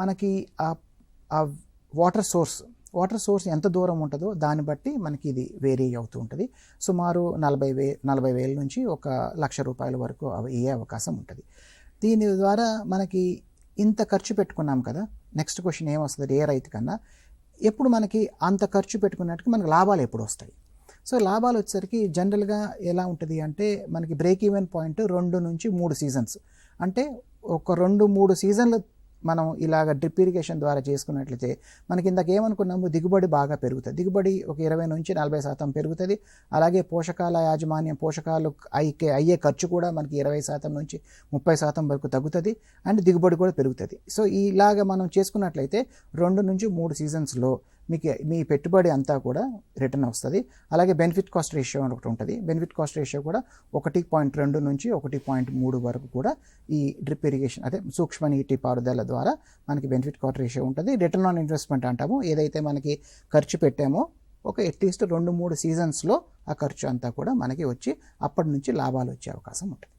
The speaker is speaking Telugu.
మనకి ఆ వాటర్ సోర్స్ ఎంత దూరం ఉంటుందో దాన్ని బట్టి మనకి ఇది వేరీ అవుతూ ఉంటుంది. సుమారు 40,000 నుంచి 1,00,000 రూపాయల వరకు అయ్యే అవకాశం ఉంటుంది. దీని ద్వారా మనకి ఇంత ఖర్చు పెట్టుకున్నాం కదా, నెక్స్ట్ క్వశ్చన్ ఏమొస్తుంది ఏ రైతు కన్నా, ఎప్పుడు మనకి అంత ఖర్చు పెట్టుకున్నట్టుగా మనకి లాభాలు ఎప్పుడు వస్తాయి? సో లాభాలు వచ్చేసరికి జనరల్గా ఎలా ఉంటుంది అంటే మనకి బ్రేక్ ఈవెన్ పాయింట్ 2 నుంచి 3 సీజన్స్, అంటే ఒక 2-3 సీజన్లు మనం ఇలాగ డ్రిప్ ఇరిగేషన్ ద్వారా చేసుకున్నట్లయితే మనకి ఇందాక ఏమనుకున్నాము, దిగుబడి బాగా పెరుగుతుంది. దిగుబడి ఒక 20 నుంచి 40% పెరుగుతుంది. అలాగే పోషకాల యాజమాన్యం, పోషకాలు అయ్యే ఖర్చు కూడా మనకి 20% నుంచి 30% వరకు తగ్గుతుంది. అండ్ దిగుబడి కూడా పెరుగుతుంది. సో ఇలాగ మనం చేసుకున్నట్లయితే 2 నుంచి 3 సీజన్స్లో మీకు మీ పెట్టుబడి అంతా కూడా రిటర్న్ వస్తుంది. అలాగే బెనిఫిట్ కాస్ట్ రేషియో అని ఒకటి ఉంటుంది. బెనిఫిట్ కాస్ట్ రేషియో కూడా 1.2 నుంచి 1.3 వరకు కూడా ఈ డ్రిప్ ఇరిగేషన్ అదే సూక్ష్మ నీటి పారుదల ద్వారా మనకి బెనిఫిట్ కాస్ట్ రేషియో ఉంటుంది. రిటర్న్ ఆన్ ఇన్వెస్ట్మెంట్ అంటాము. ఏదైతే మనకి ఖర్చు పెట్టామో ఒక అట్లీస్ట్ 2-3 సీజన్స్లో ఆ ఖర్చు అంతా కూడా మనకి వచ్చి అప్పటి నుంచి లాభాలు వచ్చే అవకాశం ఉంటుంది.